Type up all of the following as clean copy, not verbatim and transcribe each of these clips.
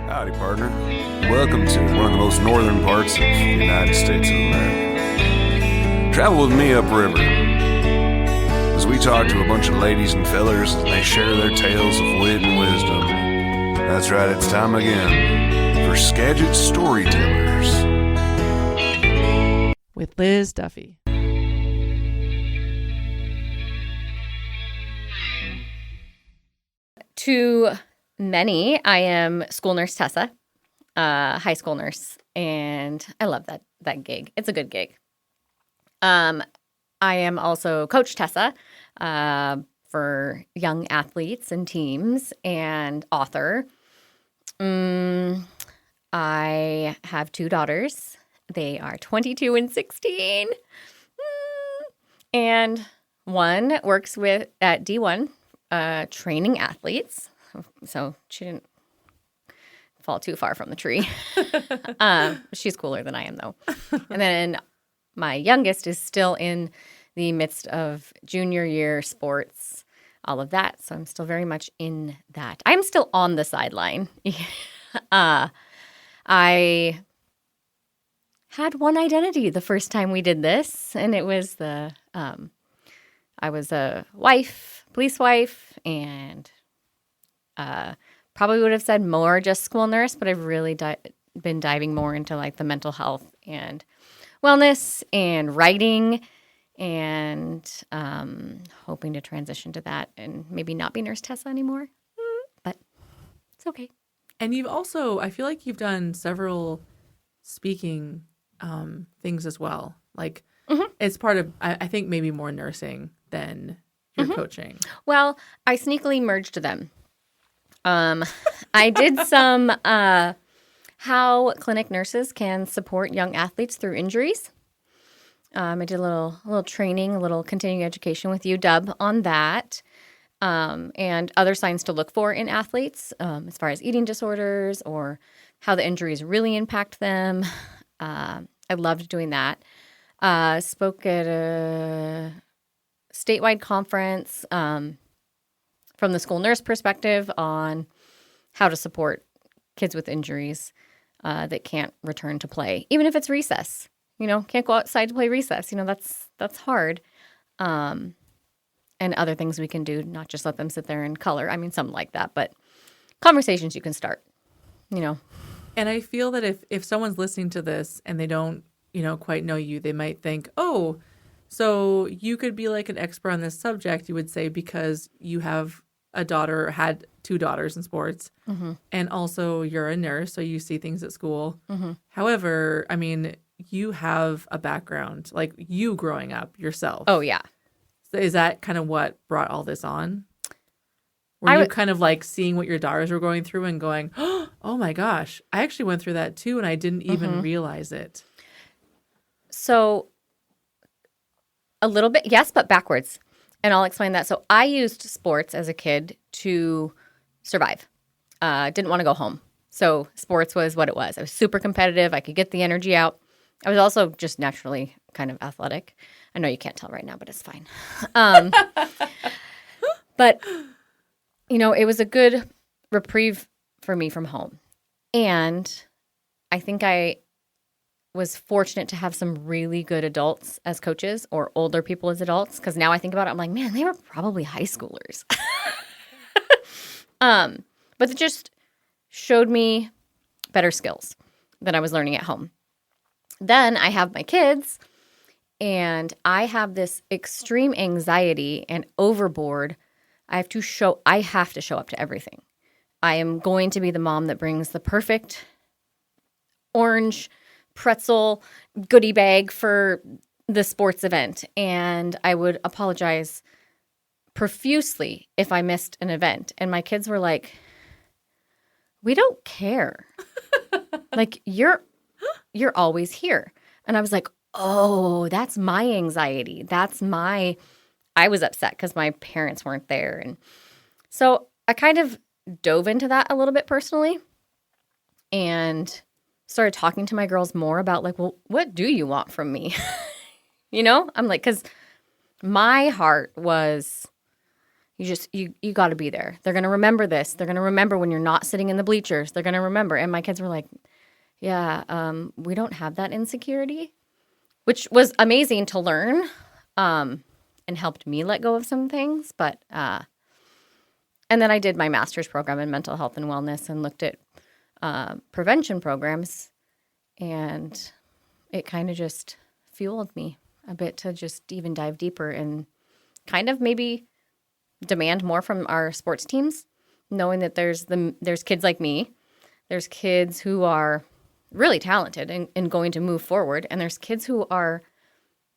Howdy, partner. Welcome to one of the most northern parts of the United States of America. Travel with me upriver as we talk to a bunch of ladies and fellers and they share their tales of wit and wisdom. That's right, it's time again for Skagit Storytellers. With Liz Duffy. To many, I am school nurse Tessa, high school nurse, and I love that gig. It's a good gig. I am also Coach Tessa for young athletes and teams, and author. I have two daughters. They are 22 and 16, and one works at D1. Training athletes, so she didn't fall too far from the tree. She's cooler than I am, though. And then my youngest is still in the midst of junior year sports, all of that. So I'm still very much in that. I'm still on the sideline. I had one identity the first time we did this, and it was I was a wife, police wife, and probably would have said more just school nurse, but I've really been diving more into like the mental health and wellness and writing, and hoping to transition to that and maybe not be Nurse Tessa anymore, but it's okay. And you've also, I feel like you've done several speaking things as well. Like it's part of, I think maybe more nursing than your coaching. Well, I sneakily merged them. I did some how clinic nurses can support young athletes through injuries. I did a little training, a little continuing education with UW on that, and other signs to look for in athletes as far as eating disorders or how the injuries really impact them. I loved doing that. Spoke at a statewide conference from the school nurse perspective on how to support kids with injuries that can't return to play, even if it's recess. Can't go outside to play recess. That's hard. And other things we can do, not just let them sit there and color. I mean, something like that, but conversations you can start. And I feel that if someone's listening to this and they don't, quite know you, they might think, oh, so you could be like an expert on this subject, you would say, because you have a daughter, had two daughters in sports, and also you're a nurse, so you see things at school. However, I mean, you have a background, like you growing up yourself. Oh, yeah. So is that kind of what brought all this on? Were you kind of like seeing what your daughters were going through and going, oh my gosh, I actually went through that too, and I didn't even realize it? So a little bit, yes, but backwards. And I'll explain that. So I used sports as a kid to survive. Didn't want to go home. So sports was what it was. I was super competitive. I could get the energy out. I was also just naturally kind of athletic. I know you can't tell right now, but it's fine. But, it was a good reprieve for me from home. And I think I was fortunate to have some really good adults as coaches or older people as adults. Because now I think about it, I'm like, man, they were probably high schoolers. But it just showed me better skills than I was learning at home. Then I have my kids, and I have this extreme anxiety and overboard. I have to show up to everything. I am going to be the mom that brings the perfect orange pretzel goodie bag for the sports event. And I would apologize profusely if I missed an event. And my kids were like, we don't care. Like, you're always here. And I was like, oh, that's my anxiety. I was upset because my parents weren't there. And so I kind of dove into that a little bit personally and started talking to my girls more about like, well, what do you want from me? I'm like, because my heart was, You got to be there. They're going to remember this. They're going to remember when you're not sitting in the bleachers. They're going to remember. And my kids were like, yeah, we don't have that insecurity, which was amazing to learn and helped me let go of some things. But, and then I did my master's program in mental health and wellness and looked at prevention programs. And it kind of just fueled me a bit to just even dive deeper and kind of maybe demand more from our sports teams, knowing that there's kids like me, there's kids who are really talented and going to move forward, and there's kids who are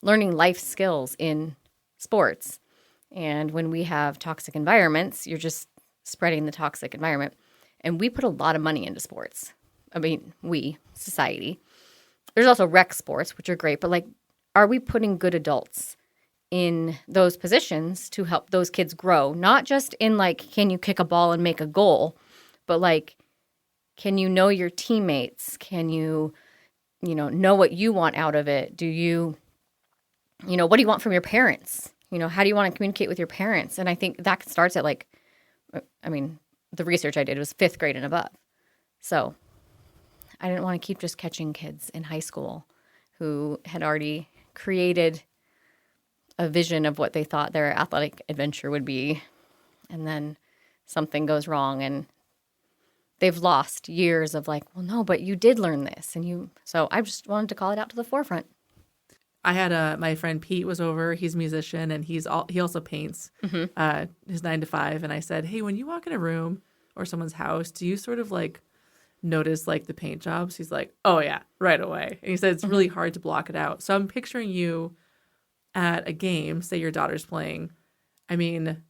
learning life skills in sports. And when we have toxic environments, you're just spreading the toxic environment. And we put a lot of money into sports. I mean, society. There's also rec sports, which are great, but like, are we putting good adults in those positions to help those kids grow? Not just in like, can you kick a ball and make a goal, but like, can you know your teammates? Can you know what you want out of it? Do you what do you want from your parents? How do you want to communicate with your parents? And I think that starts at like, I mean, the research I did was 5th grade and above. So I didn't want to keep just catching kids in high school who had already created a vision of what they thought their athletic adventure would be. And then something goes wrong and they've lost years of like, well, no, but you did learn this. So I just wanted to call it out to the forefront. I had my friend Pete was over. He's a musician and he also paints his 9 to 5. And I said, hey, when you walk in a room or someone's house, do you sort of like notice like the paint jobs? He's like, oh yeah, right away. And he said it's really hard to block it out. So I'm picturing you at a game, say your daughter's playing. I mean,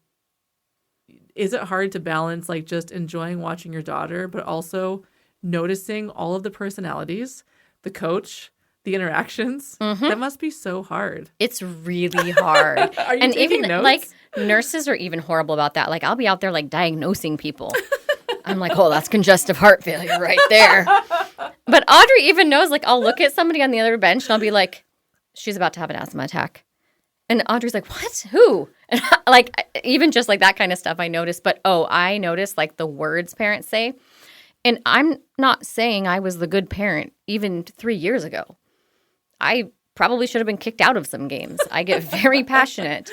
is it hard to balance like just enjoying watching your daughter, but also noticing all of the personalities, the coach, the interactions? That must be so hard. It's really hard. Are you and taking even notes? like nurses are even horrible about that. Like I'll be out there like diagnosing people. I'm like, oh, that's congestive heart failure right there. But Audrey even knows, like, I'll look at somebody on the other bench and I'll be like, she's about to have an asthma attack. And Audrey's like, what? Who? And like, even just like that kind of stuff I noticed. But, I noticed like the words parents say. And I'm not saying I was the good parent even 3 years ago. I probably should have been kicked out of some games. I get very passionate.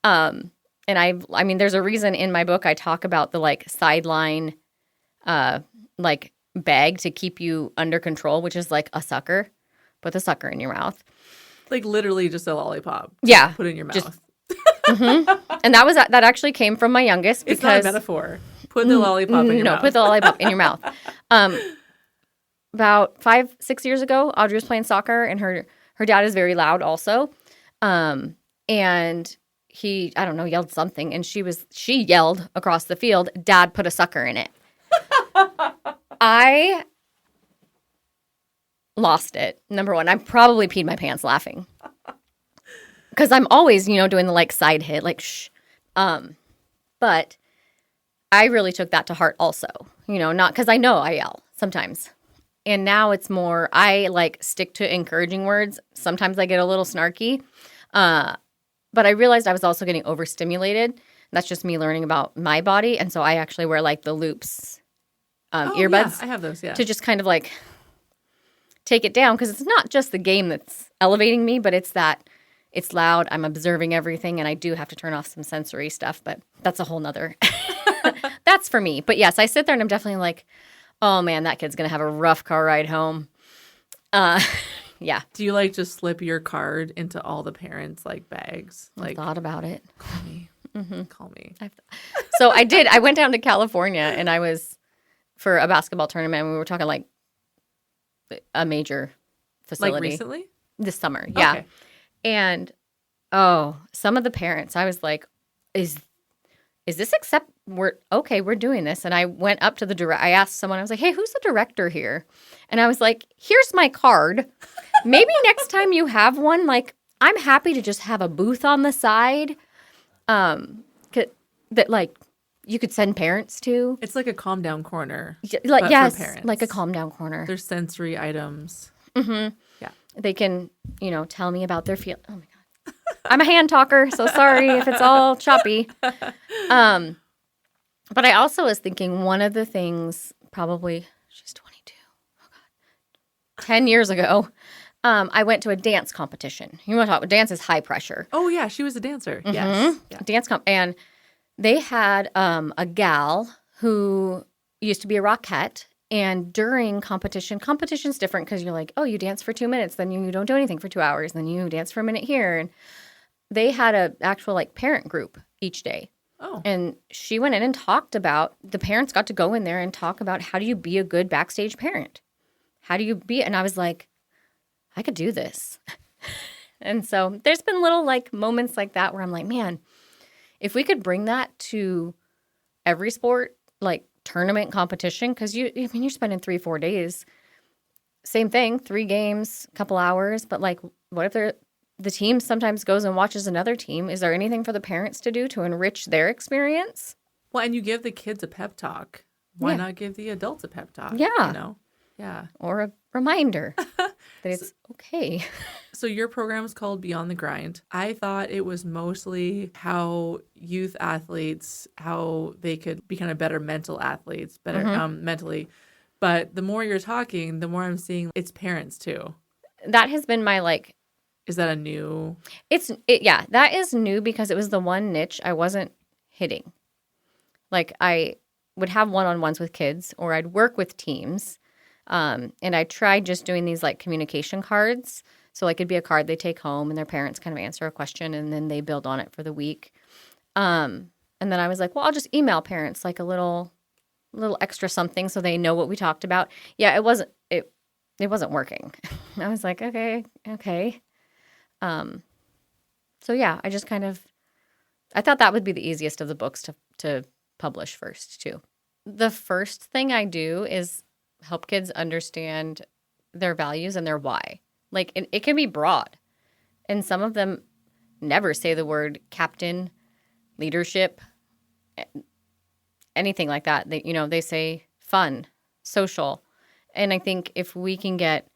And I mean, there's a reason in my book I talk about the like sideline like bag to keep you under control, which is like a sucker. Put the sucker in your mouth. Like literally just a lollipop. Yeah. Put in your mouth. And that actually came from my youngest because it's not a metaphor. Put the lollipop in your mouth. No, put the lollipop in your mouth. About 5-6 years ago, Audrey was playing soccer and her dad is very loud also. And he, I don't know, yelled something and she yelled across the field, Dad put a sucker in it. I lost it. Number one, I probably peed my pants laughing. Because I'm always, doing the like side hit, like shh. But I really took that to heart also. Not because I know I yell sometimes. And now it's more, I like stick to encouraging words. Sometimes I get a little snarky. But I realized I was also getting overstimulated. That's just me learning about my body. And so I actually wear like the loops earbuds. Yeah, I have those, yeah. To just kind of like take it down. Because it's not just the game that's elevating me, but it's that it's loud. I'm observing everything. And I do have to turn off some sensory stuff. But that's a whole nother. That's for me. But yes, I sit there and I'm definitely like, oh man, that kid's going to have a rough car ride home. Yeah. Do you like just slip your card into all the parents' like bags? I Like, thought about it. call me. Call me. So I did. I went down to California and I was for a basketball tournament. And we were talking like a major facility. Like recently? This summer. Yeah. Okay. And some of the parents, I was like, is this we're doing this. And I went up to the director. I asked someone, I was like, hey, who's the director here? And I was like, here's my card. Maybe next time you have one, like, I'm happy to just have a booth on the side that, like, you could send parents to. It's like a calm down corner. Like, but yes, for parents. like a calm down corner. There's sensory items. Mm-hmm. Yeah. They can, tell me about their feel. Oh, my God. I'm a hand talker, so sorry if it's all choppy. But I also was thinking one of the things probably, she's 22, 10 years ago, I went to a dance competition. You want to talk, dance is high pressure. Oh, yeah. She was a dancer. Yes. Yeah. Dance comp. And they had a gal who used to be a Rockette. And during competition's different because you're like, oh, you dance for 2 minutes, then you don't do anything for 2 hours, then you dance for a minute here. And they had an actual like parent group each day. Oh. And she went in and talked about, the parents got to go in there and talk about how do you be a good backstage parent? How do you be? And I was like, I could do this. And so there's been little like moments like that where I'm like, man, if we could bring that to every sport, like tournament competition, because you're spending 3-4 days. Same thing, 3 games, a couple hours. But like, what if the team sometimes goes and watches another team? Is there anything for the parents to do to enrich their experience? Well, and you give the kids a pep talk. Why not give the adults a pep talk? Yeah. You know? Yeah. Or a reminder that it's okay. So your program is called Beyond the Grind. I thought it was mostly how youth athletes, how they could be kind of better mental athletes, better mentally. But the more you're talking, the more I'm seeing it's parents too. That has been my like. Is that a new? Yeah, that is new because it was the one niche I wasn't hitting. Like I would have one-on-ones with kids or I'd work with teams. And I tried just doing these like communication cards. So like it'd be a card they take home and their parents kind of answer a question and then they build on it for the week. And then I was like, well, I'll just email parents like a little extra something so they know what we talked about. Yeah, it wasn't working. I was like, okay. So yeah, I just I thought that would be the easiest of the books to publish first too. The first thing I do is help kids understand their values and their why. Like it can be broad. And some of them never say the word captain, leadership, anything like that. They say fun, social. And I think if we can get,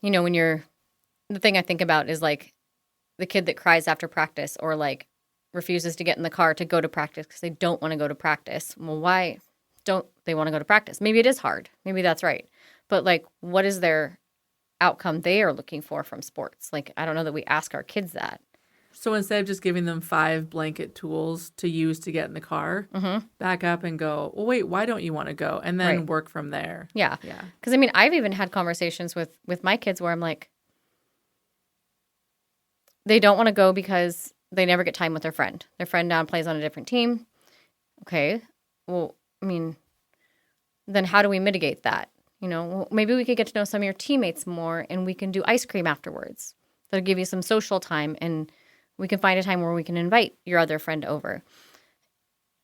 the thing I think about is like the kid that cries after practice or like refuses to get in the car to go to practice because they don't want to go to practice. Well, why don't they want to go to practice? Maybe it is hard. Maybe that's right. But like, what is their outcome they are looking for from sports? Like, I don't know that we ask our kids that. So instead of just giving them 5 blanket tools to use to get in the car, back up and go, well, wait, why don't you want to go? And then work from there. Yeah. Yeah. Because I've even had conversations with my kids where I'm like, they don't want to go because they never get time with their friend. Their friend now plays on a different team. Okay. Well, then how do we mitigate that? Maybe we could get to know some of your teammates more and we can do ice cream afterwards. That'll give you some social time and we can find a time where we can invite your other friend over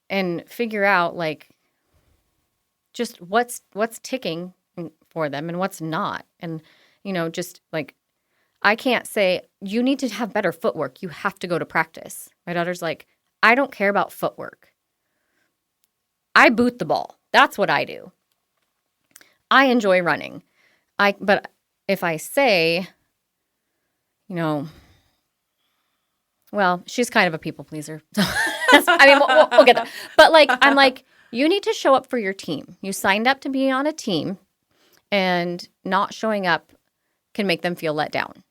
and figure out like just what's ticking for them and what's not. And, just like, I can't say you need to have better footwork. You have to go to practice. My daughter's like, I don't care about footwork. I boot the ball. That's what I do. I enjoy running. But if I say, well, she's kind of a people pleaser. We'll get that. But like, I'm like, you need to show up for your team. You signed up to be on a team and not showing up can make them feel let down.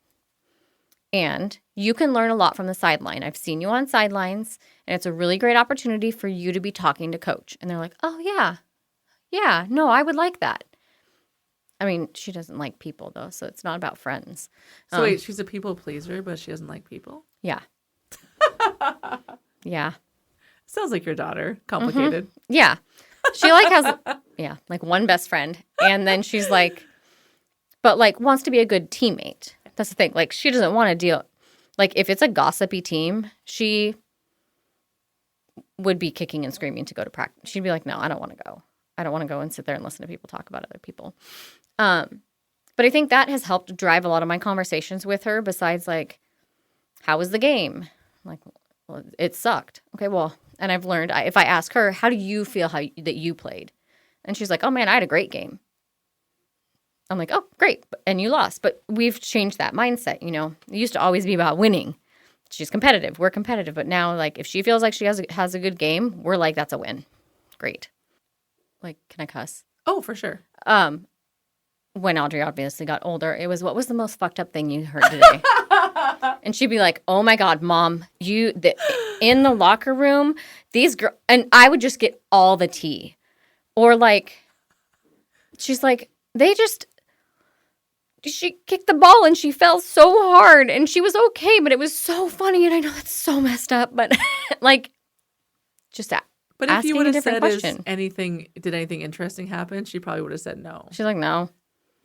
And you can learn a lot from the sideline. I've seen you on sidelines, and it's a really great opportunity for you to be talking to coach. And they're like, oh, yeah, no, I would like that. She doesn't like people, though, so it's not about friends. So wait, she's a people pleaser, but she doesn't like people? Yeah. Yeah. Sounds like your daughter. Complicated. Yeah. She has, one best friend. And then she's like, but like wants to be a good teammate. That's the thing. Like she doesn't want to deal. Like if it's a gossipy team, she would be kicking and screaming to go to practice. She'd be like, no, I don't want to go. I don't want to go and sit there and listen to people talk about other people. But I think that has helped drive a lot of my conversations with her besides like, how was the game? Like, well, it sucked. Okay, well, and I've learned if I ask her, how do you feel that you played? And she's like, oh man, I had a great game. I'm like, oh, great. And you lost. But we've changed that mindset, you know. It used to always be about winning. She's competitive. We're competitive. But now, like, if she feels like she has a good game, we're like, that's a win. Great. Like, can I cuss? Oh, for sure. When Audrey obviously got older, it was, what was the most fucked up thing you heard today? And she'd be like, oh my God, Mom, in the locker room, these girls, and I would just get all the tea. Or like, she's like, she kicked the ball and she fell so hard and she was okay, but it was so funny. And I know that's so messed up, but like, just that. But if you would have said, did anything interesting happen? She probably would have said no. She's like, no.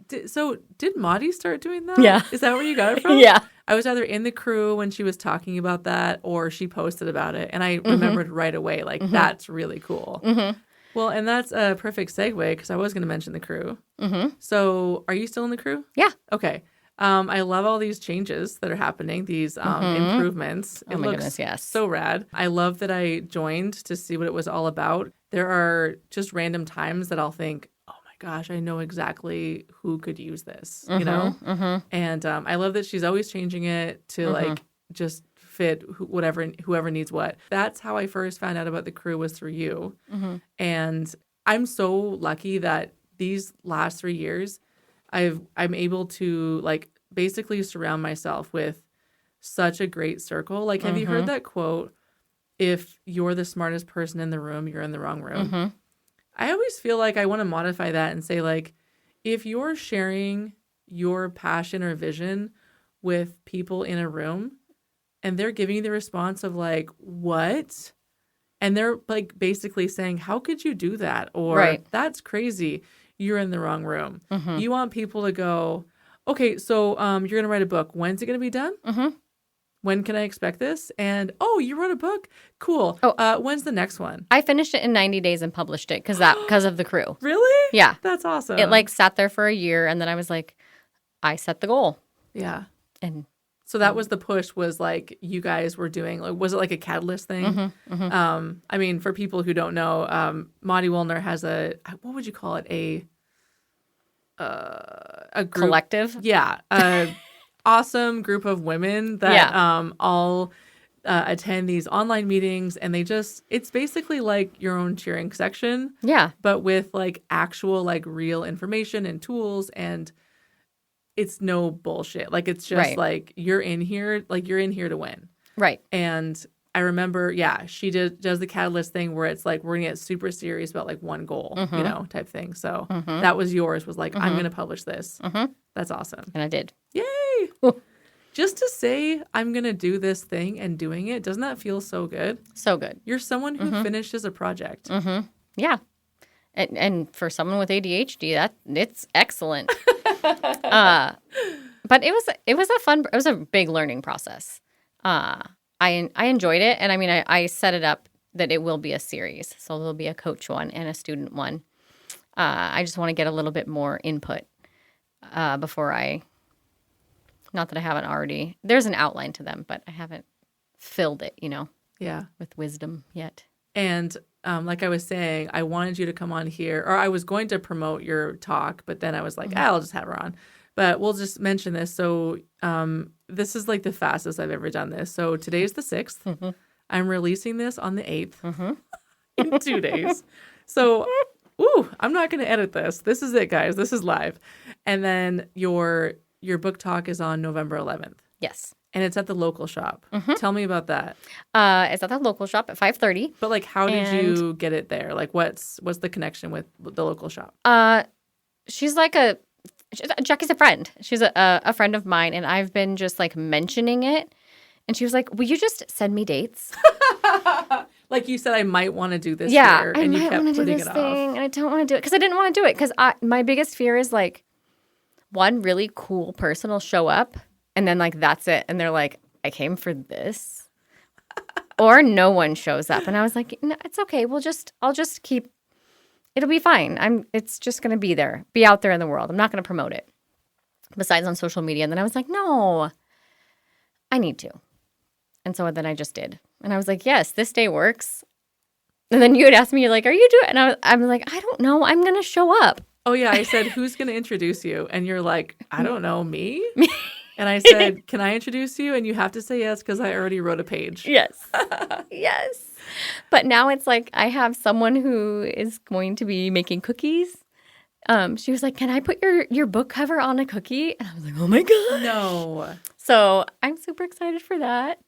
Did Maudie start doing that? Yeah. Is that where you got it from? Yeah. I was either in the crew when she was talking about that or she posted about it. And I remembered right away, like, that's really cool. Mm-hmm. Well, and that's a perfect segue because I was going to mention the crew. Mm-hmm. So are you still in the crew? Yeah. Okay. I love all these changes that are happening, these improvements. Oh, my goodness, yes. So rad. I love that I joined to see what it was all about. There are just random times that I'll think, oh my gosh, I know exactly who could use this, you know? Mm-hmm. And I love that she's always changing it to like just fit whoever needs what. That's how I first found out about the crew, was through you. Mm-hmm. And I'm so lucky that these last 3 years, I'm able to like basically surround myself with such a great circle. Like, have you heard that quote? If you're the smartest person in the room, you're in the wrong room. Mm-hmm. I always feel like I want to modify that and say, like, if you're sharing your passion or vision with people in a room and they're giving you the response of like, what? And they're like basically saying, how could you do that? Or that's crazy. You're in the wrong room. Mm-hmm. You want people to go, okay, so you're going to write a book. When's it going to be done? Mm-hmm. When can I expect this? And, oh, you wrote a book? Cool. Oh, when's the next one? I finished it in 90 days and published it because of the crew. Really? Yeah. That's awesome. It like sat there for a year and then I was like, I set the goal. Yeah. And so that was the push, was like you guys were doing, like, was it like a catalyst thing? Mm-hmm, mm-hmm. I mean, for people who don't know, Maudie Woolner has what would you call it? A group. Collective? Yeah. Awesome group of women that all attend these online meetings, and it's basically like your own cheering section. Yeah. But with like actual like real information and tools, and it's no bullshit. Like, it's just like you're in here to win. Right. And I remember, she does the catalyst thing where it's like, we're going to get super serious about like one goal, you know, type thing. So that was yours, was like, I'm going to publish this. Mm-hmm. That's awesome. And I did. Yay. Just to say I'm going to do this thing and doing it, doesn't that feel so good? So good. You're someone who finishes a project. Mm-hmm. Yeah. And for someone with ADHD, it's excellent. But it was a big learning process. I enjoyed it, and I mean, I set it up that it will be a series, so there'll be a coach one and a student one. I just want to get a little bit more input before not that I haven't already. There's an outline to them, but I haven't filled it, with wisdom yet. And like I was saying, I wanted you to come on here, or I was going to promote your talk, but then I was like, I'll just have her on. But we'll just mention this. So this is like the fastest I've ever done this. So today's the 6th. Mm-hmm. I'm releasing this on the 8th in 2 days. So, I'm not going to edit this. This is it, guys. This is live. And then your book talk is on November 11th. Yes. And it's at the local shop. Mm-hmm. Tell me about that. It's at the local shop at 5:30. But like, how did you get it there? Like, what's the connection with the local shop? Jackie's a friend. She's a friend of mine, and I've been just like mentioning it. And she was like, "Will you just send me dates?" Like you said, I might want to do this. Yeah, and you kept putting it off. And I don't want to do it because I didn't want to do it because my biggest fear is like one really cool person will show up, and then like that's it, and they're like, "I came for this," or no one shows up, and I was like, "No, it's okay. I'll just keep." It'll be fine. It's just going to be out there in the world. I'm not going to promote it besides on social media. And then I was like, no, I need to. And so then I just did. And I was like, yes, this day works. And then you had asked me, you're like, are you doing it? And I'm like, I don't know. I'm going to show up. oh yeah, I said, who's going to introduce you? And you're like, I don't know, me? And I said, can I introduce you? And you have to say yes because I already wrote a page. Yes. Yes. But now it's like I have someone who is going to be making cookies. She was like, can I put your book cover on a cookie? And I was like, oh my God. No. So I'm super excited for that.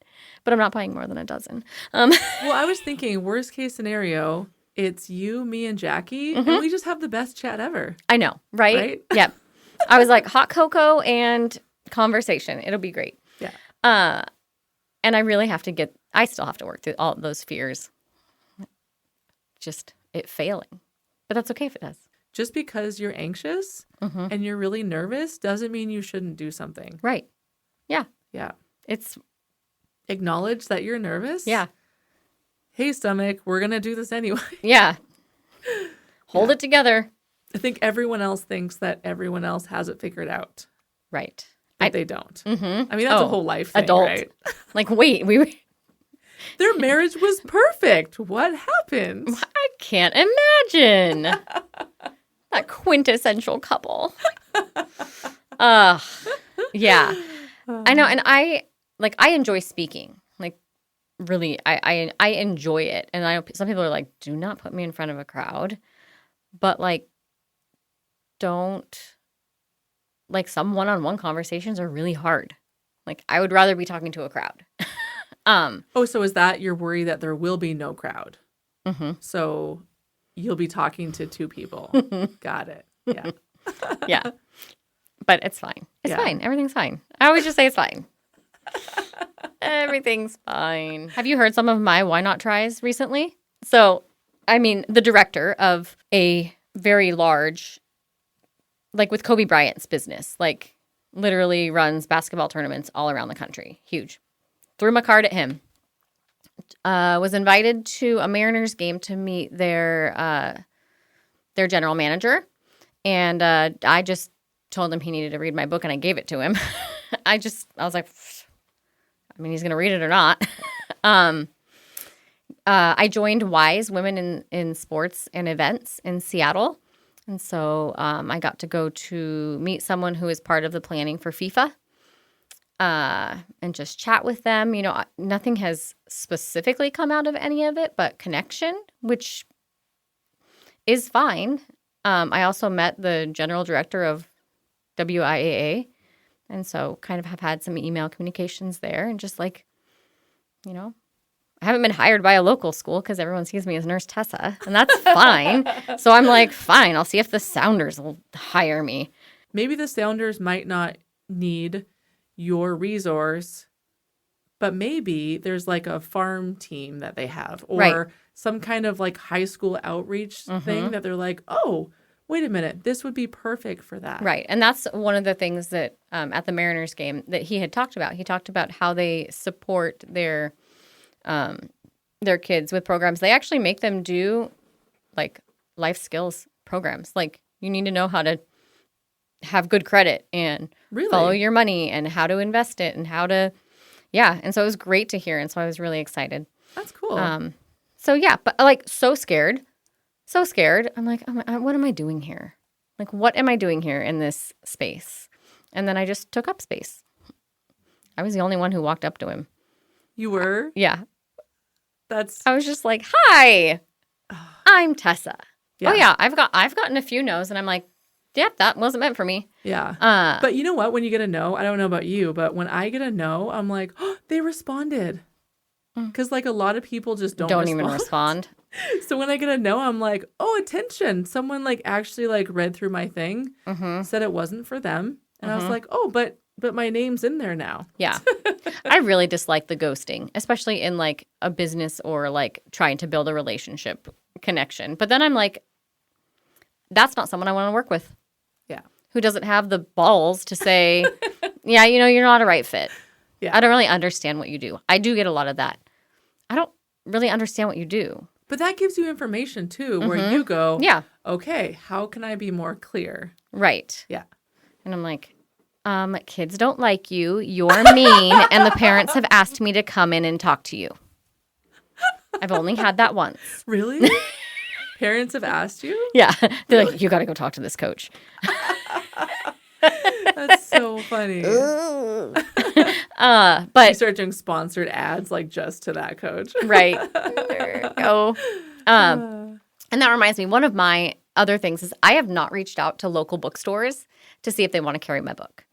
But I'm not buying more than a dozen. Well, I was thinking, worst case scenario, it's you, me, and Jackie, and we just have the best chat ever. I know, right? Right? Yep. I was like, hot cocoa and conversation. It'll be great. Yeah. And I still have to work through all those fears. Just it failing. But that's okay if it does. Just because you're anxious and you're really nervous doesn't mean you shouldn't do something. Right. Yeah. Yeah. It's Acknowledge that you're nervous. yeah. Hey, stomach, we're going to do this anyway. Yeah. Hold it together. I think everyone else thinks that everyone else has it figured out, Right. but they don't. Mm-hmm. I mean, that's a whole life thing, adult. right? Like, wait, Their marriage was perfect. What happened? I can't imagine. That quintessential couple. Yeah. I know. And I enjoy speaking. Like, really, I enjoy it. And I know some people are like, do not put me in front of a crowd. But, like, don't, like, some one-on-one conversations are really hard. Like, I would rather be talking to a crowd. Oh, so is that you're worried that there will be no crowd? Mm-hmm. So you'll be talking to two people. Got it. Yeah. Yeah. But it's fine. It's Yeah. fine. Everything's fine. I always just say it's fine. Everything's fine. Have you heard some of my why not tries recently? So, I mean, the director of a very large, like with Kobe Bryant's business, like literally runs basketball tournaments all around the country. Huge. Threw my card at him. Was invited to a Mariners game to meet their general manager. And I just told him he needed to read my book, and I gave it to him. I was like, I mean, he's going to read it or not. I joined WISE, Women in Sports and Events in Seattle. And so I got to go to meet someone who is part of the planning for FIFA and just chat with them. You know, nothing has specifically come out of any of it, but connection, which is fine. I also met the general director of WIAA. And so kind of have had some email communications there and just like, you know, I haven't been hired by a local school because everyone sees me as Nurse Tessa, and that's fine. So I'm like, fine, I'll see if the Sounders will hire me. Maybe the Sounders might not need your resource, but maybe there's like a farm team that they have or Right. some kind of like high school outreach thing that they're like, oh, wait a minute, this would be perfect for that. Right. And that's one of the things that at the Mariners game that he had talked about. He talked about how they support their kids with programs. They actually make them do like life skills programs. Like you need to know how to have good credit and Really? follow your money and how to invest it and how to, yeah. And so it was great to hear. And so I was really excited. That's cool. So yeah, but like so scared. I'm like, what am I doing here? Like, what am I doing here in this space? And then I just took up space. I was the only one who walked up to him. You were? Yeah. I was just like, hi, I'm Tessa. Yeah. Oh yeah, I've gotten a few no's, and I'm like, yep, that wasn't meant for me. Yeah. But you know what? When you get a no, I don't know about you, but when I get a no, I'm like, oh, they responded. Because like a lot of people just don't even respond. So when I get a no, I'm like, oh, attention. Someone like actually like read through my thing, said it wasn't for them. And I was like, oh, but my name's in there now. Yeah. I really dislike the ghosting, especially in like a business or like trying to build a relationship connection. But then I'm like, that's not someone I want to work with. Yeah. Who doesn't have the balls to say, yeah, you know, you're not a right fit. Yeah. I don't really understand what you do. I do get a lot of that. I don't really understand what you do. But that gives you information too, where you go, Yeah. okay, how can I be more clear? Right. Yeah. And I'm like, kids don't like you. You're mean. And the parents have asked me to come in and talk to you. I've only had that once. Really? Parents have asked you? Yeah. They're like, you got to go talk to this coach. That's so funny. You But start doing sponsored ads like just to that coach. right. There you go. And that reminds me, one of my other things is I have not reached out to local bookstores to see if they want to carry my book.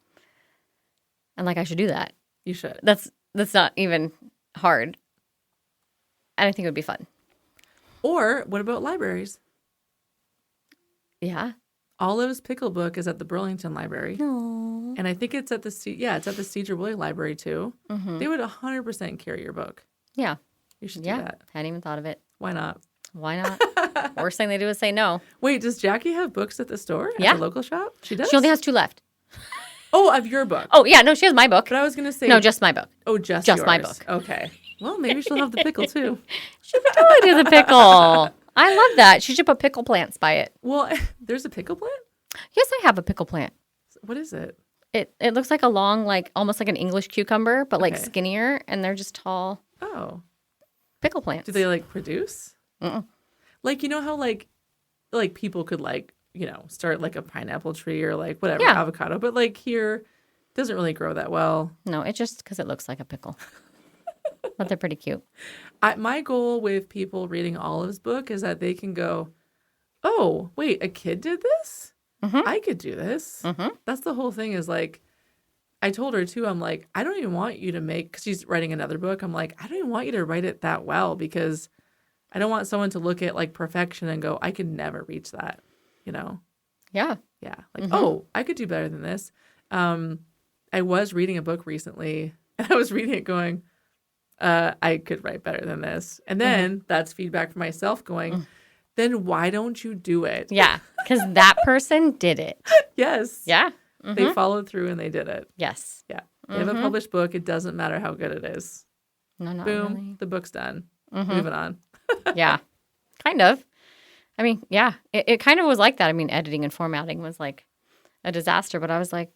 And like, I should do that. You should. That's not even hard. And I think it would be fun. Or what about libraries? Yeah. Olive's Pickle Book is at the Burlington Library. Aww. And I think it's at the it's at the Cedar Woolley Library too. Mm-hmm. They would 100% carry your book. Yeah. You should do Yeah. that. Hadn't even thought of it. Why not? Why not? Worst thing they do is say no. Wait, does Jackie have books at the store? Yeah. At the local shop? She does? She only has 2 left. Oh, of your book. Oh, yeah. No, she has my book. But I was going to say. No, just my book. Oh, just my yours. book. Okay. Well, maybe she'll have the pickle too. She would totally do the pickle. I love that. She should put pickle plants by it. Well, there's a pickle plant? Yes, I have a pickle plant. What is it? It looks like a long, like almost like an English cucumber, but like Okay. skinnier, and they're just tall Oh. pickle plants. Do they like produce? Mm-mm. Like, you know how like people could like, you know, start like a pineapple tree or like whatever, Yeah. avocado, but like here it doesn't really grow that well. No, it's just because it looks like a pickle. But they're pretty cute. My goal with people reading Olive's book is that they can go, oh, wait, a kid did this? Mhm. I could do this. Mhm. That's the whole thing is like, I told her too, I'm like, I don't even want you to make, because she's writing another book. I'm like, I don't even want you to write it that well because I don't want someone to look at like perfection and go, I could never reach that, you know? Yeah. Yeah. Like, oh, I could do better than this. I was reading a book recently and I was reading it going, I could write better than this. And then that's feedback from myself going, then why don't you do it? Yeah. Because that person did it. Yes. Yeah. They followed through and they did it. Yes. Yeah. They have a published book. It doesn't matter how good it is. No, not Boom. really. The book's done. Moving on. Yeah. Kind of. I mean, yeah. It kind of was like that. I mean, editing and formatting was like a disaster, but I was like,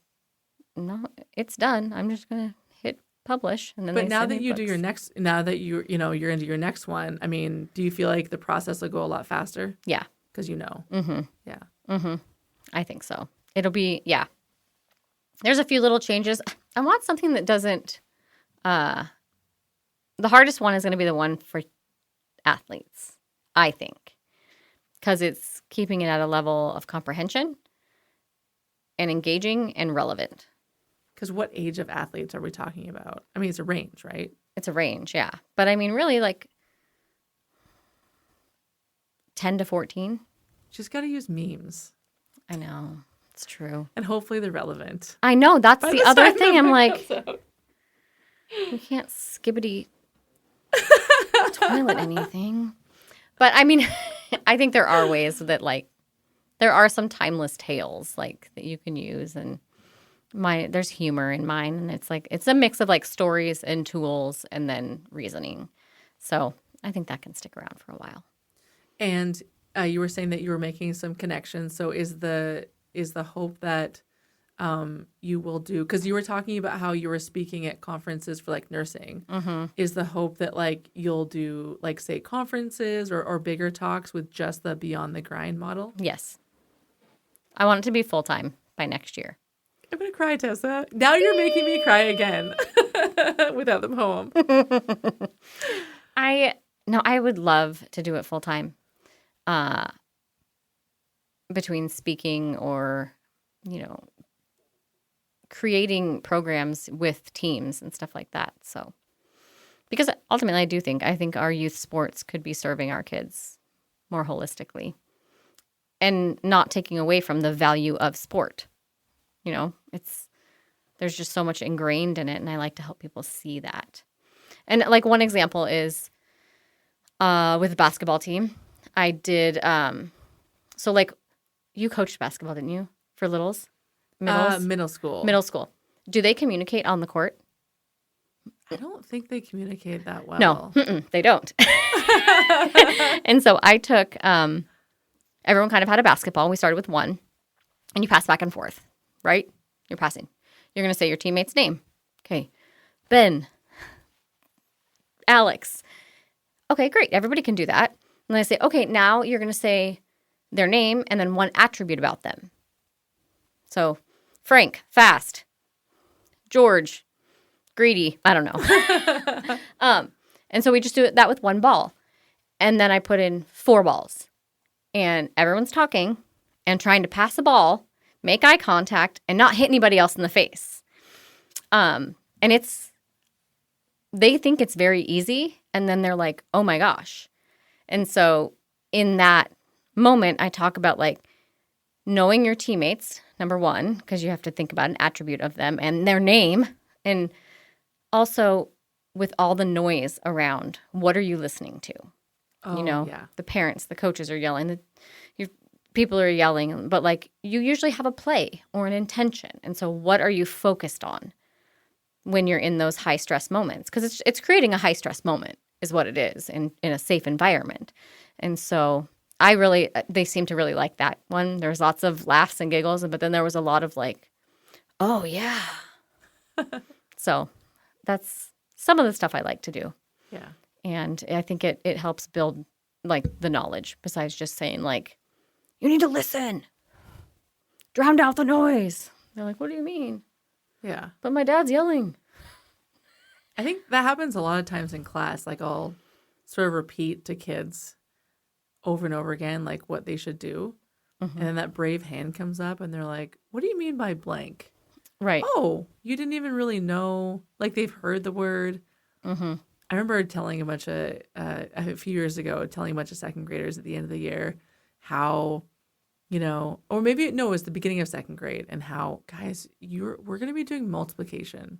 no, it's done. I'm just going to hit publish. And then But they now send that me you do your books. next, now that you're into your next one, I mean, do you feel like the process will go a lot faster? Yeah. Because you know. Yeah. I think so. It'll be, yeah. There's a few little changes. I want something that doesn't, the hardest one is going to be the one for athletes, I think, because it's keeping it at a level of comprehension and engaging and relevant. Because what age of athletes are we talking about? I mean, it's a range, right? It's a range, yeah. But I mean, really like 10 to 14. Just got to use memes. I know. It's true. And hopefully they're relevant. I know. That's By the the other time thing. the I'm book like, comes out. we can't skibbity toilet anything. But I mean, I think there are ways that like, there are some timeless tales like that you can use. And there's humor in mine. And it's like, it's a mix of like stories and tools and then reasoning. So I think that can stick around for a while. And you were saying that you were making some connections. So is the hope that you will do, because you were talking about how you were speaking at conferences for like nursing. Is the hope that like you'll do like say conferences or bigger talks with just the Beyond the Grind model? Yes. I want it to be full-time by next year. I'm going to cry, Tessa. Now you're making me cry again without the poem. I would love to do it full-time. Between speaking or, creating programs with teams and stuff like that. So, because ultimately I think our youth sports could be serving our kids more holistically and not taking away from the value of sport. There's just so much ingrained in it, and I like to help people see that. And like one example is with the basketball team, I did, so like you coached basketball, didn't you, for littles? Middle school. Middle school. Do they communicate on the court? I don't think they communicate that well. No, they don't. And so I took, everyone kind of had a basketball. We started with one, and you pass back and forth, right? You're passing. You're going to say your teammate's name. Okay. Ben. Alex. Okay, great. Everybody can do that. And I say, okay, now you're going to say their name and then one attribute about them. So Frank, fast. George, greedy. I don't know. And so we just do that with one ball. And then I put in 4 balls. And everyone's talking and trying to pass the ball, make eye contact, and not hit anybody else in the face. And they think it's very easy. And then they're like, oh my gosh. And so in that moment, I talk about like knowing your teammates, number one, because you have to think about an attribute of them and their name. And also with all the noise around, what are you listening to? Oh, yeah. The parents, the coaches are yelling, people are yelling, but like you usually have a play or an intention. And so what are you focused on when you're in those high stress moments? Because it's creating a high stress moment is what it is in a safe environment. And so they seem to really like that one. There's lots of laughs and giggles, but then there was a lot of like, oh yeah. So that's some of the stuff I like to do. Yeah. And I think it helps build like the knowledge besides just saying like, you need to listen, drown out the noise. They're like, what do you mean? Yeah. But my dad's yelling. I think that happens a lot of times in class. Like I'll sort of repeat to kids over and over again, like what they should do. Mm-hmm. And then that brave hand comes up and they're like, what do you mean by blank? Right. Oh, you didn't even really know. Like they've heard the word. Mm-hmm. I remember telling a few years ago, telling a bunch of second graders at the end of the year how, or maybe, no, it was the beginning of second grade and how, guys, we're going to be doing multiplication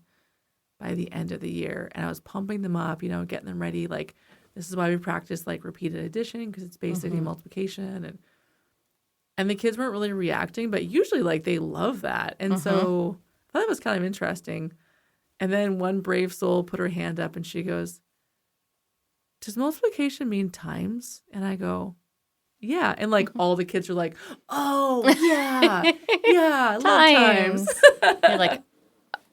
by the end of the year. And I was pumping them up, getting them ready. Like, this is why we practice like repeated addition because it's basically multiplication. And the kids weren't really reacting, but usually like they love that. And so I thought it was kind of interesting. And then one brave soul put her hand up and she goes, does multiplication mean times? And I go, yeah. And like all the kids are like, oh, yeah, yeah, times. You're like,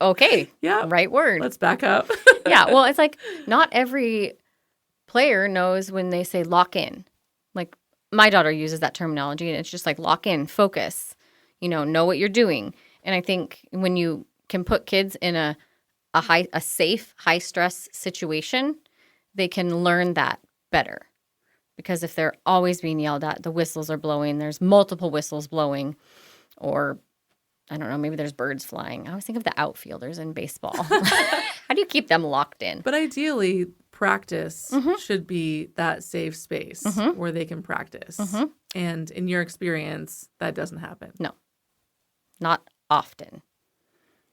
okay, yeah, right word. Let's back up. Yeah, well, it's like not every player knows when they say lock in. Like my daughter uses that terminology and it's just like lock in, focus, know what you're doing. And I think when you can put kids in a safe, high stress situation, they can learn that better. Because if they're always being yelled at, the whistles are blowing, there's multiple whistles blowing, or I don't know, maybe there's birds flying. I always think of the outfielders in baseball. How do you keep them locked in? But ideally, practice should be that safe space where they can practice. And in your experience, that doesn't happen. No, not often.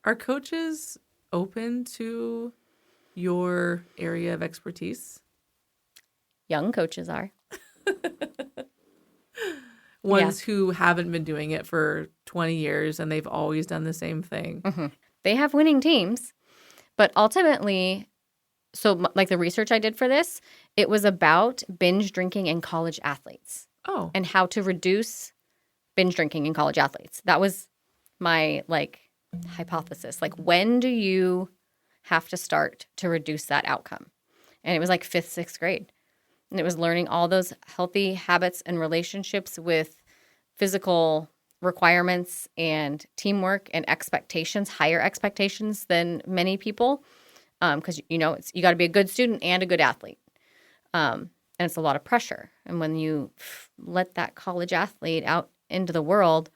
Are coaches open to your area of expertise? Young coaches are. Ones who haven't been doing it for 20 years and they've always done the same thing. They have winning teams, but ultimately, so like the research I did for this, it was about binge drinking in college athletes. Oh. And how to reduce binge drinking in college athletes. That was my hypothesis. Like, when do you have to start to reduce that outcome? And it was like 5th, 6th grade. And it was learning all those healthy habits and relationships with physical requirements and teamwork and expectations, higher expectations than many people. Because, you got to be a good student and a good athlete. And it's a lot of pressure. And when you let that college athlete out into the world,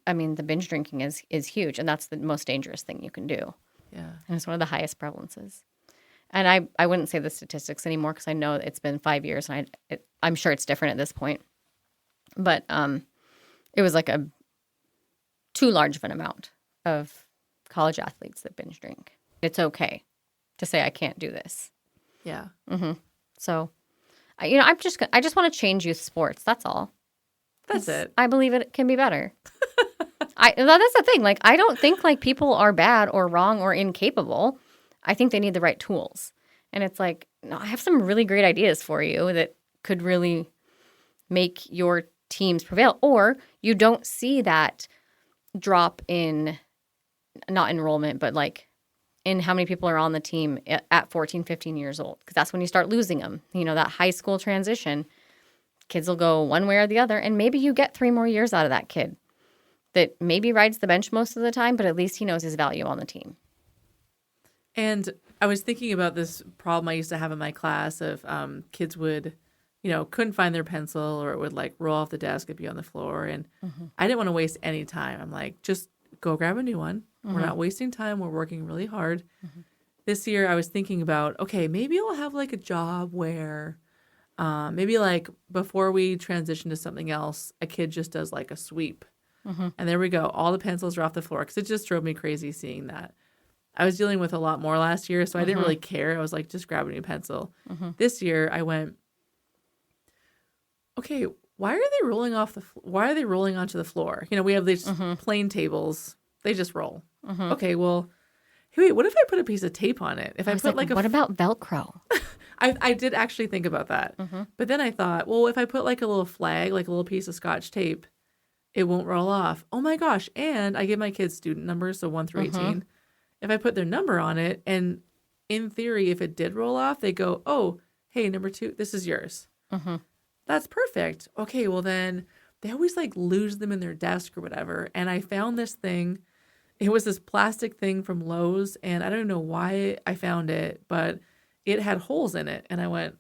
I mean, the binge drinking is huge. And that's the most dangerous thing you can do. Yeah. And it's one of the highest prevalences. And I wouldn't say the statistics anymore because I know it's been 5 years and I'm sure it's different at this point. But it was like a too large of an amount of college athletes that binge drink. It's okay to say I can't do this. Yeah. So, I just want to change youth sports. That's all. That's it. I believe it can be better. That's the thing. Like, I don't think like people are bad or wrong or incapable. I think they need the right tools. And it's like, no, I have some really great ideas for you that could really make your teams prevail. Or you don't see that drop in, not enrollment, but like in how many people are on the team at 14, 15 years old. Because that's when you start losing them. You know, that high school transition, kids will go one way or the other. And maybe you get 3 more years out of that kid that maybe rides the bench most of the time, but at least he knows his value on the team. And I was thinking about this problem I used to have in my class of kids would, couldn't find their pencil, or it would like roll off the desk and be on the floor. And I didn't want to waste any time. I'm like, just go grab a new one. We're not wasting time. We're working really hard. This year I was thinking about, okay, maybe I'll have like a job where maybe like before we transition to something else, a kid just does like a sweep. And there we go. All the pencils are off the floor, because it just drove me crazy seeing that. I was dealing with a lot more last year, so I didn't really care. I was like, just grab a new pencil. This year I went, okay, why are they rolling why are they rolling onto the floor? We have these plain tables. They just roll. Okay, well, hey, wait, what if I put a piece of tape on it? If I put what about Velcro? I did actually think about that. But then I thought, well, if I put like a little flag, like a little piece of Scotch tape, it won't roll off. Oh my gosh. And I give my kids student numbers, so 1 through 18. If I put their number on it, and in theory, if it did roll off, they go, oh, hey, number 2, this is yours. That's perfect. Okay, well then they always like lose them in their desk or whatever. And I found this thing. It was this plastic thing from Lowe's, and I don't know why I found it, but it had holes in it. And I went,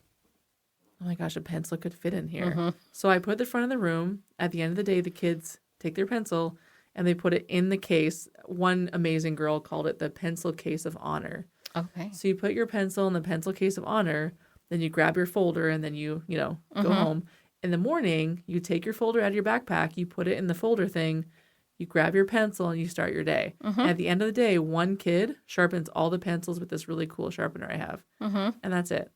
oh my gosh, a pencil could fit in here. So I put it at the front of the room. At the end of the day, the kids take their pencil and they put it in the case. One amazing girl called it the pencil case of honor. Okay. So you put your pencil in the pencil case of honor, then you grab your folder, and then you go home. In the morning, you take your folder out of your backpack, you put it in the folder thing, you grab your pencil, and you start your day. And at the end of the day, one kid sharpens all the pencils with this really cool sharpener I have. And that's it.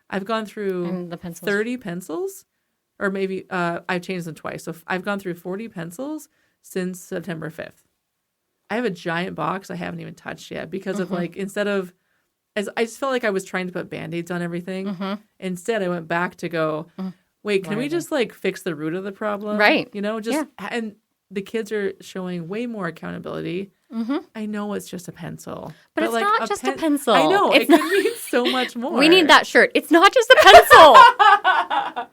I've gone through 30 pencils, or maybe I've changed them twice. So I've gone through 40 pencils since September 5th. I have a giant box I haven't even touched yet because of like, I just felt like I was trying to put Band-Aids on everything. Instead, I went back to go, wait, can we just like fix the root of the problem? Right. And the kids are showing way more accountability. I know it's just a pencil. But it's like not just a pencil. I know. It could mean so much more. We need that shirt. It's not just a pencil.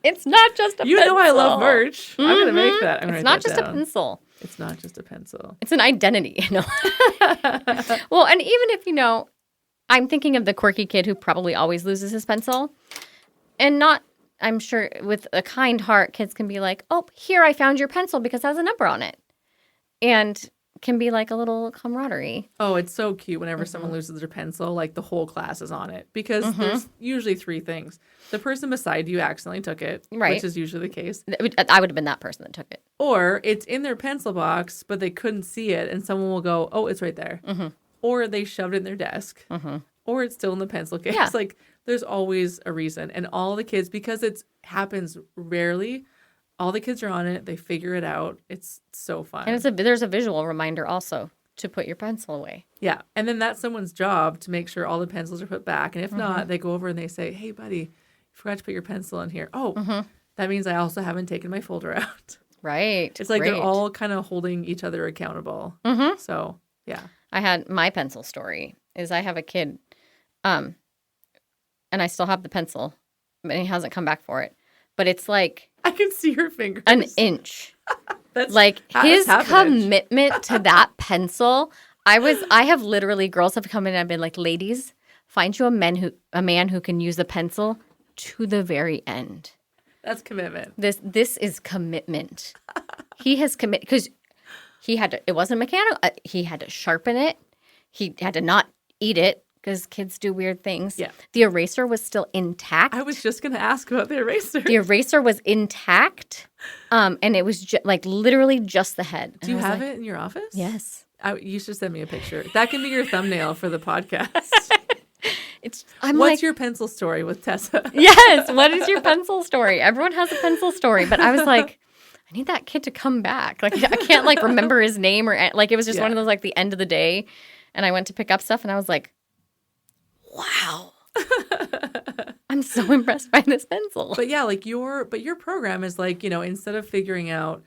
It's not just a pencil. You know I love merch. I'm going to make that. It's not just a pencil. It's not just a pencil. It's an identity. Well, and even if, I'm thinking of the quirky kid who probably always loses his pencil. And I'm sure with a kind heart, kids can be like, oh, here, I found your pencil because it has a number on it. And can be like a little camaraderie. Oh, it's so cute whenever someone loses their pencil, like the whole class is on it. Because there's usually 3 things. The person beside you accidentally took it, which is usually the case. I would have been that person that took it. Or it's in their pencil box, but they couldn't see it, and someone will go, oh, it's right there. Or they shoved it in their desk. Or it's still in the pencil case. Yeah. Like, there's always a reason. And all the kids, because it happens rarely, all the kids are on it. They figure it out. It's so fun. And there's a visual reminder also to put your pencil away. Yeah. And then that's someone's job to make sure all the pencils are put back. And if not, they go over and they say, hey, buddy, you forgot to put your pencil in here. Oh, that means I also haven't taken my folder out. Right. It's like they're all kind of holding each other accountable. So, yeah. I had my pencil story is I have a kid, and I still have the pencil, but he hasn't come back for it. But it's like I can see your fingers. An inch. That's like his commitment to that pencil. I have literally, girls have come in and I've been like, ladies, find you a man who can use a pencil to the very end. That's commitment. This is commitment. He has committed because he had to. It wasn't mechanical. He had to sharpen it. He had to not eat it because kids do weird things. Yeah. The eraser was still intact. I was just going to ask about the eraser. The eraser was intact, and it was literally just the head. Do you have it in your office? Yes. You should send me a picture. That can be your thumbnail for the podcast. What's your pencil story with Tessa? Yes. What is your pencil story? Everyone has a pencil story, but I was like, I need that kid to come back. Like, I can't remember his name or it was just one of those the end of the day, and I went to pick up stuff and I was like, wow. I'm so impressed by this pencil. But yeah, your program is instead of figuring out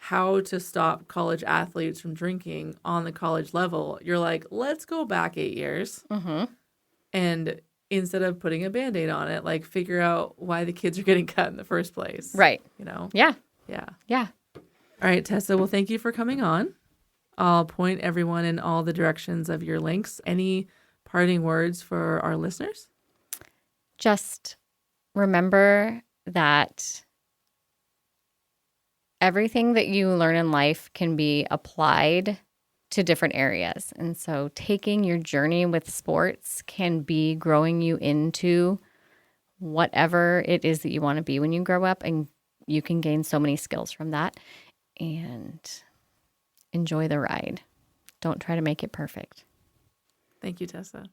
how to stop college athletes from drinking on the college level, you're like, let's go back 8 years. Mm-hmm. And instead of putting a Band-Aid on it, like figure out why the kids are getting cut in the first place. Right. You know? Yeah. Yeah. Yeah. All right, Tessa. Well, thank you for coming on. I'll point everyone in all the directions of your links. Any parting words for our listeners? Just remember that everything that you learn in life can be applied to different areas. And so taking your journey with sports can be growing you into whatever it is that you want to be when you grow up. And you can gain so many skills from that. And enjoy the ride. Don't try to make it perfect. Thank you, Tessa.